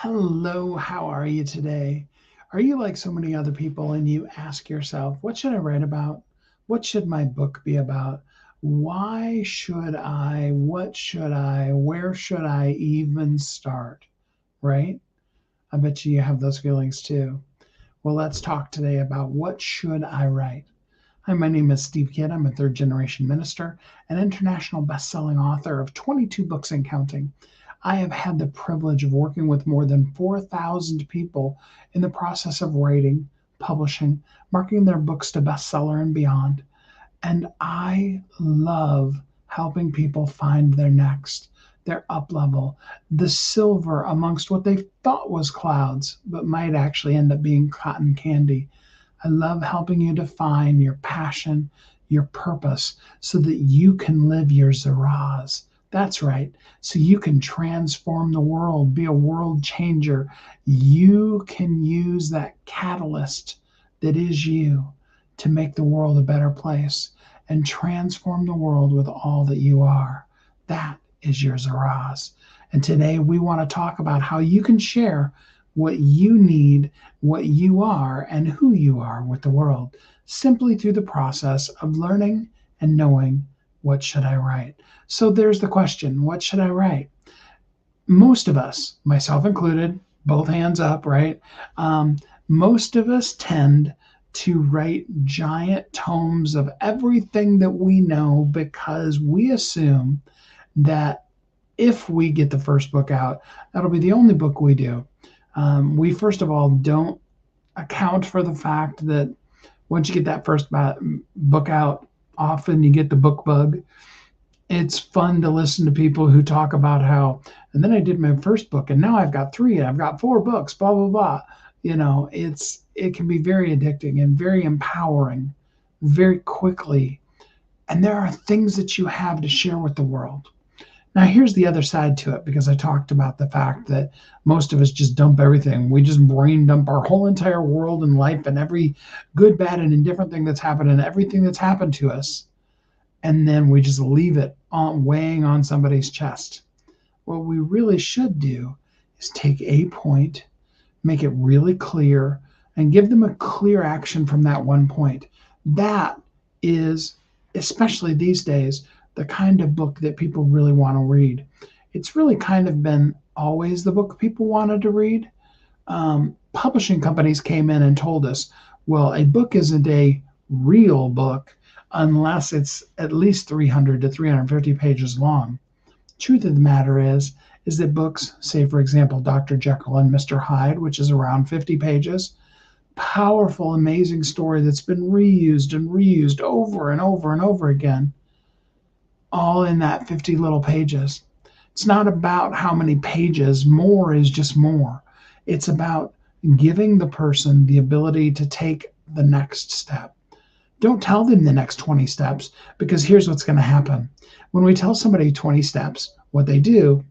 Hello, how are you today? Are you like so many other people and you ask yourself, what should I write about? What should my book be about? Why should I? What should I? Where should I even start? Right? I bet you have those feelings too. Well, let's talk today about what should I write? Hi, my name is Steve Kidd. I'm a third generation minister, an international best-selling author of 22 books and counting. I have had the privilege of working with more than 4,000 people in the process of writing, publishing, marketing their books to bestseller and beyond. And I love helping people find their next, their up level, the silver amongst what they thought was clouds, but might actually end up being cotton candy. I love helping you define your passion, your purpose, so that you can live your Zaraz. That's right. So you can transform the world, be a world changer. You can use that catalyst that is you to make the world a better place and transform the world with all that you are. That is your Zaraz. And today we want to talk about how you can share what you need, what you are, and who you are with the world simply through the process of learning and knowing what should I write. So there's the question, what should I write? Most of us, myself included, both hands up, right? Um, Most of us tend to write giant tomes of everything that we know because we assume that if we get the first book out, that'll be the only book we do. We first of all don't account for the fact that once you get that first book out, often you get the book bug. It's fun to listen to people who talk about how, and then I did my first book, and now I've got three, and I've got four books, blah blah blah. It can be very addicting and very empowering, very quickly, and there are things that you have to share with the world. Now, here's the other side to it because I talked about the fact that most of us just dump everything. We just brain dump our whole entire world and life and every good, bad, and indifferent thing that's happened and everything that's happened to us. And then we just leave it on weighing on somebody's chest. What we really should do is take a point, make it really clear, and give them a clear action from that one point. That is, especially these days, the kind of book that people really want to read. It's really kind of been always the book people wanted to read. Publishing companies came in and told us, well, a book isn't a real book unless it's at least 300 to 350 pages long. Truth of the matter is that books, say for example, Dr. Jekyll and Mr. Hyde, which is around 50 pages, powerful, amazing story that's been reused and reused over and over and over again, all in that 50 little pages. It's not about how many pages, more is just more. It's about giving the person the ability to take the next step. Don't tell them the next 20 steps because here's what's going to happen. When we tell somebody 20 steps, what they do,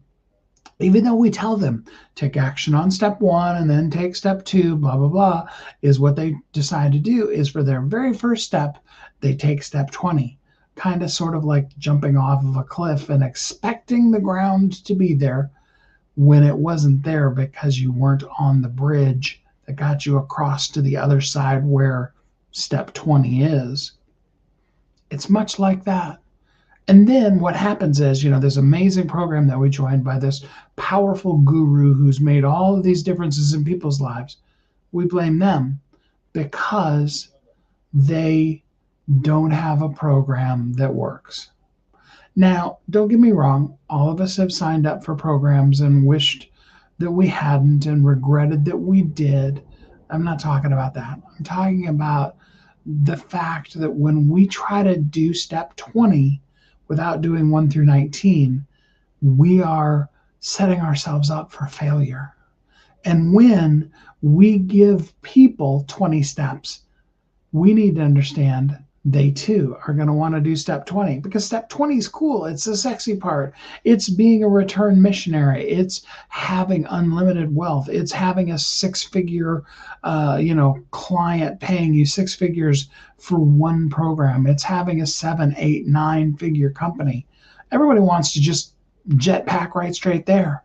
even though we tell them take action on step one and then take step two, blah, blah, blah, is what they decide to do is for their very first step, they take step 20, kind of sort of like jumping off of a cliff and expecting the ground to be there when it wasn't there because you weren't on the bridge that got you across to the other side where step 20 is. It's much like that. And then what happens is, this amazing program that we joined by this powerful guru who's made all of these differences in people's lives. We blame them because they don't have a program that works. Now, don't get me wrong, all of us have signed up for programs and wished that we hadn't and regretted that we did. I'm not talking about that. I'm talking about the fact that when we try to do step 20 without doing 1 through 19, we are setting ourselves up for failure. And when we give people 20 steps, we need to understand they too are going to want to do step 20 because step 20 is cool. It's the sexy part. It's being a return missionary. It's having unlimited wealth. It's having a six-figure, client paying you six figures for one program. It's having a 7, 8, 9-figure company. Everybody wants to just jetpack right straight there.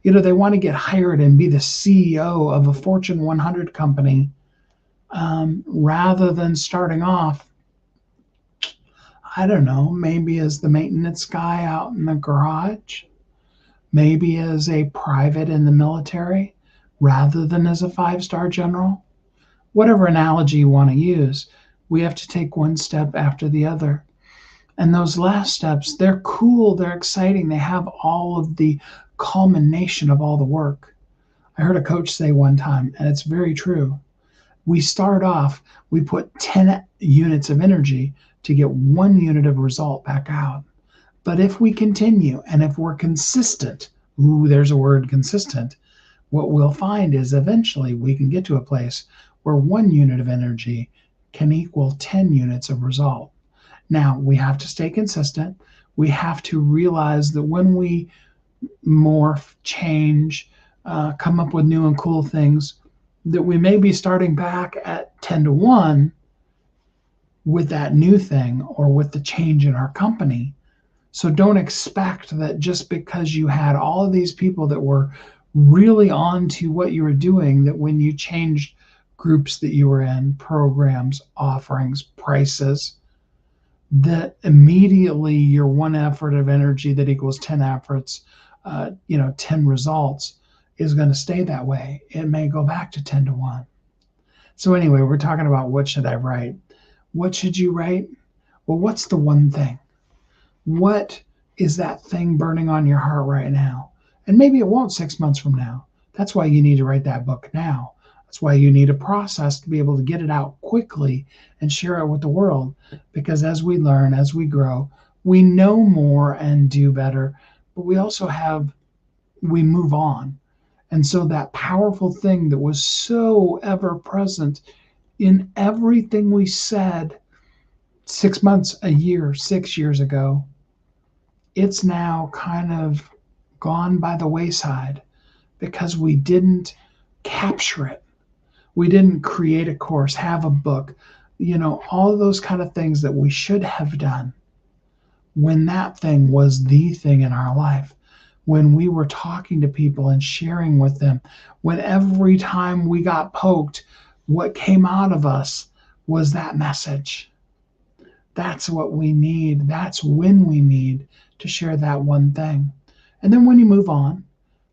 They want to get hired and be the CEO of a Fortune 100 company, rather than starting off, I don't know, maybe as the maintenance guy out in the garage, maybe as a private in the military, rather than as a five-star general. Whatever analogy you want to use, we have to take one step after the other. And those last steps, they're cool, they're exciting, they have all of the culmination of all the work. I heard a coach say one time, and it's very true. We start off, we put 10 units of energy to get 1 unit of result back out. But if we continue and if we're consistent, ooh, there's a word, consistent, what we'll find is eventually we can get to a place where 1 unit of energy can equal 10 units of result. Now, we have to stay consistent. We have to realize that when we morph, change, come up with new and cool things, that we may be starting back at 10 to 1 with that new thing or with the change in our company. So don't expect that just because you had all of these people that were really on to what you were doing, that when you changed groups that you were in, programs, offerings, prices, that immediately your 1 effort of energy that equals 10 efforts, 10 results is going to stay that way. It may go back to 10 to 1. So anyway, we're talking about what should I write? What should you write? Well, what's the one thing? What is that thing burning on your heart right now? And maybe it won't 6 months from now. That's why you need to write that book now. That's why you need a process to be able to get it out quickly and share it with the world. Because as we learn, as we grow, we know more and do better, but we move on. And so that powerful thing that was so ever present in everything we said 6 months, a year, 6 years ago, it's now kind of gone by the wayside because we didn't capture it. We didn't create a course, have a book, all of those kind of things that we should have done when that thing was the thing in our life, when we were talking to people and sharing with them, when every time we got poked, what came out of us was that message. That's what we need. That's when we need to share that one thing. And then when you move on,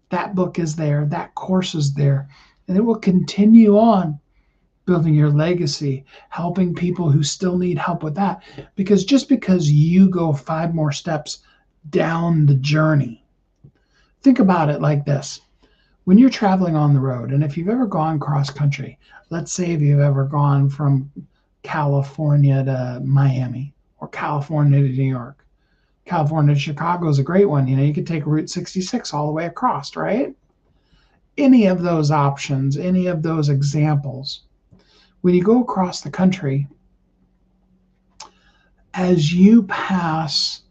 that book is there, that course is there, and it will continue on building your legacy, helping people who still need help with that. Because just because you go 5 more steps down the journey, think about it like this. When you're traveling on the road, and if you've ever gone cross country, let's say if you've ever gone from California to Miami or California to New York, California to Chicago is a great one. You could take Route 66 all the way across, right? Any of those options, any of those examples, when you go across the country, as you pass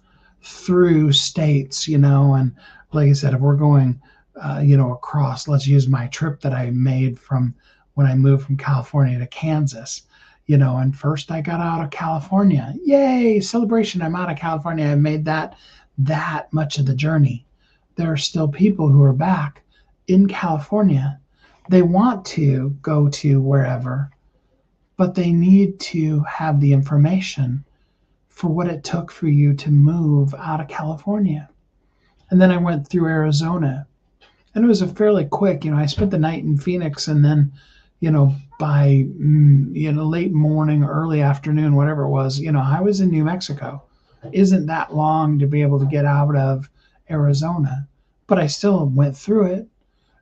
through states, and like I said, if we're going, across, let's use my trip that I made from when I moved from California to Kansas, and first I got out of California. Yay, celebration, I'm out of California. I made that much of the journey. There are still people who are back in California. They want to go to wherever, but they need to have the information for what it took for you to move out of California. And then I went through Arizona, and it was a fairly quick, I spent the night in Phoenix, and then, by, late morning, early afternoon, whatever it was, I was in New Mexico. Isn't that long to be able to get out of Arizona? But I still went through it.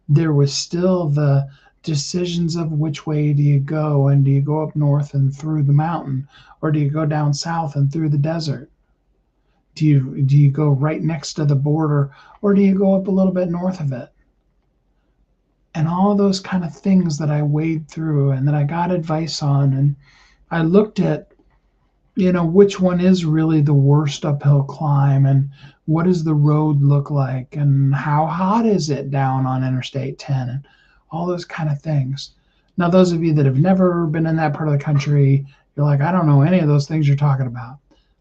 There was still the decisions of which way do you go, and do you go up north and through the mountain, or do you go down south and through the desert? Do you go right next to the border, or do you go up a little bit north of it? And all those kind of things that I wade through and that I got advice on, and I looked at, which one is really the worst uphill climb, and what does the road look like, and how hot is it down on Interstate 10, and all those kind of things. Now, those of you that have never been in that part of the country, you're like, I don't know any of those things you're talking about.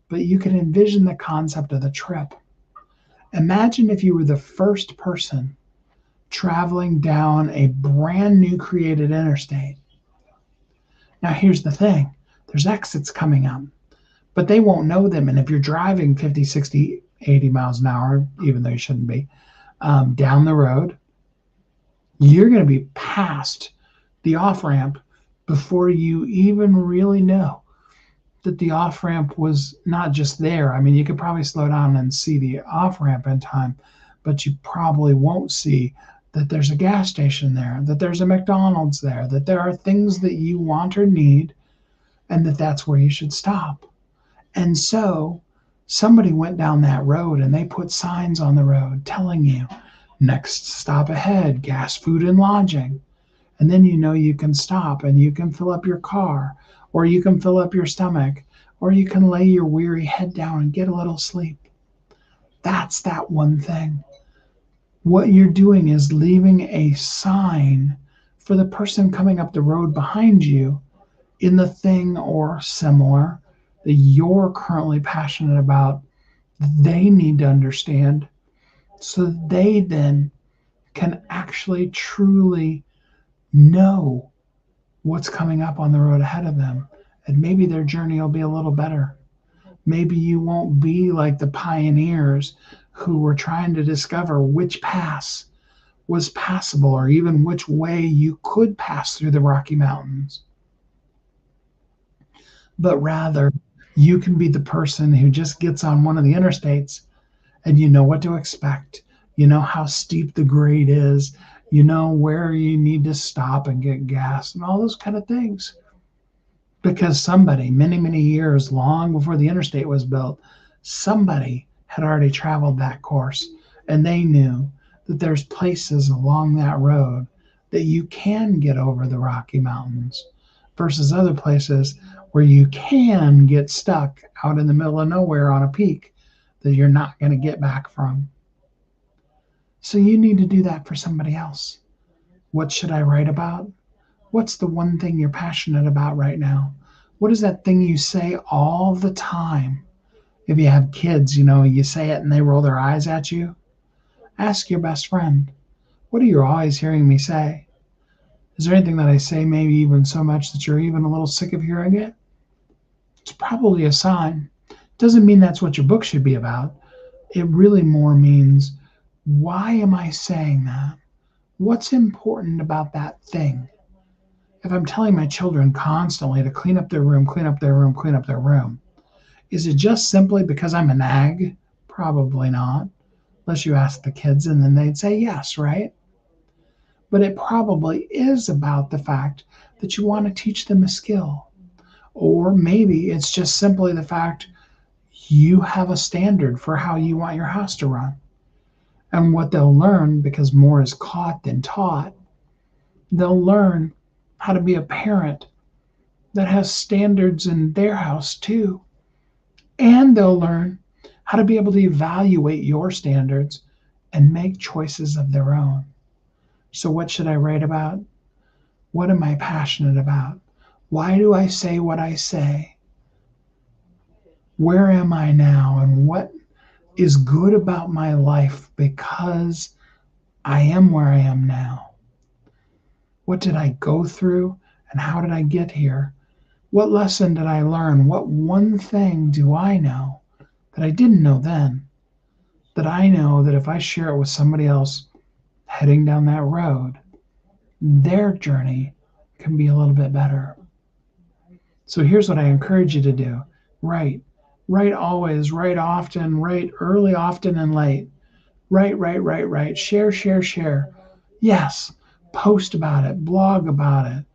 But you can envision the concept of the trip. Imagine if you were the first person traveling down a brand new created interstate. Now, here's the thing, there's exits coming up, but they won't know them. And if you're driving 50, 60, 80 miles an hour, even though you shouldn't be, down the road, you're going to be past the off ramp before you even really know that the off ramp was not just there. I mean, you could probably slow down and see the off ramp in time, but you probably won't see that there's a gas station there, that there's a McDonald's there, that there are things that you want or need, and that that's where you should stop. And so somebody went down that road and they put signs on the road telling you next stop ahead, gas, food, and lodging. And then you know you can stop and you can fill up your car, or you can fill up your stomach, or you can lay your weary head down and get a little sleep. That's that one thing. What you're doing is leaving a sign for the person coming up the road behind you in the thing or similar that you're currently passionate about. They need to understand so they then can actually truly know what's coming up on the road ahead of them. And maybe their journey will be a little better. Maybe you won't be like the pioneers who were trying to discover which pass was passable, or even which way you could pass through the Rocky Mountains. But rather, you can be the person who just gets on one of the interstates and you know what to expect. You know how steep the grade is. You know where you need to stop and get gas and all those kind of things. Because somebody, many, many years, long before the interstate was built, somebody had already traveled that course. And they knew that there's places along that road that you can get over the Rocky Mountains versus other places where you can get stuck out in the middle of nowhere on a peak that you're not going to get back from. So you need to do that for somebody else. What should I write about? What's the one thing you're passionate about right now? What is that thing you say all the time? If you have kids, you say it and they roll their eyes at you. Ask your best friend, what are you always hearing me say? Is there anything that I say maybe even so much that you're even a little sick of hearing it? It's probably a sign. Doesn't mean that's what your book should be about. It really more means, why am I saying that? What's important about that thing? If I'm telling my children constantly to clean up their room, clean up their room, clean up their room, is it just simply because I'm a nag? Probably not, unless you ask the kids and then they'd say yes, right? But it probably is about the fact that you want to teach them a skill. Or maybe it's just simply the fact you have a standard for how you want your house to run. And what they'll learn, because more is caught than taught, they'll learn how to be a parent that has standards in their house too. And they'll learn how to be able to evaluate your standards and make choices of their own. So what should I write about? What am I passionate about? Why do I say what I say? Where am I now? And what is good about my life because I am where I am now? What did I go through and how did I get here? What lesson did I learn? What one thing do I know that I didn't know then, that I know that if I share it with somebody else heading down that road, their journey can be a little bit better? So here's what I encourage you to do. Write. Write always. Write often. Write early, often, and late. Write. Share, share, share. Yes. Post about it. Blog about it.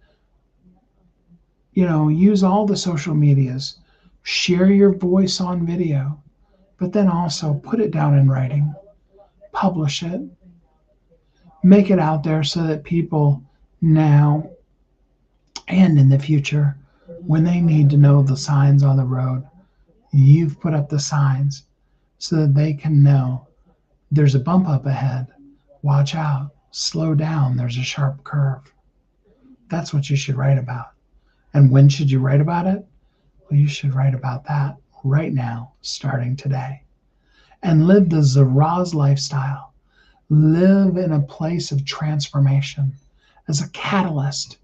Use all the social medias. Share your voice on video. But then also put it down in writing. Publish it. Make it out there so that people now and in the future, when they need to know the signs on the road, you've put up the signs so that they can know there's a bump up ahead. Watch out. Slow down. There's a sharp curve. That's what you should write about. And when should you write about it? Well, you should write about that right now, starting today. And live the Zaraz lifestyle. Live in a place of transformation as a catalyst,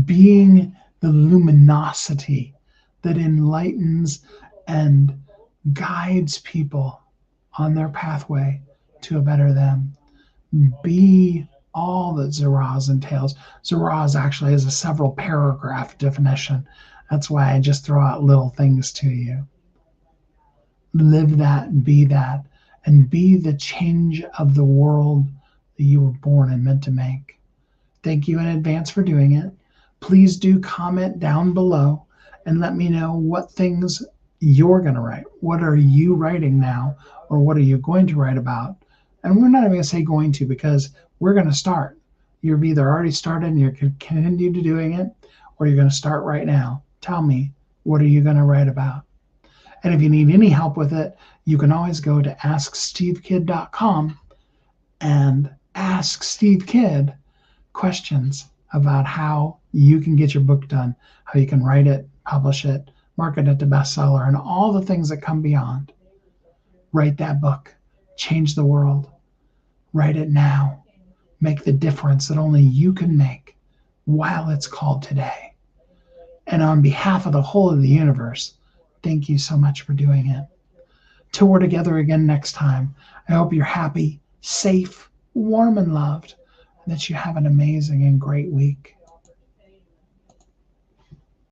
being the luminosity that enlightens and guides people on their pathway to a better them. Be all that Zaraz entails. Zaraz actually has a several paragraph definition. That's why I just throw out little things to you. Live that, and be the change of the world that you were born and meant to make. Thank you in advance for doing it. Please do comment down below and let me know what things you're going to write. What are you writing now, or what are you going to write about? And we're not even going to say going to, because we're going to start. You've either already started and you're going to continue to doing it, or you're going to start right now. Tell me, what are you going to write about? And if you need any help with it, you can always go to AskSteveKidd.com and ask Steve Kidd questions about how you can get your book done, how you can write it, publish it, market it to bestseller, and all the things that come beyond. Write that book. Change the world. Write it now. Make the difference that only you can make while it's called today. And on behalf of the whole of the universe, thank you so much for doing it. Till we're together again next time, I hope you're happy, safe, warm, and loved, and that you have an amazing and great week.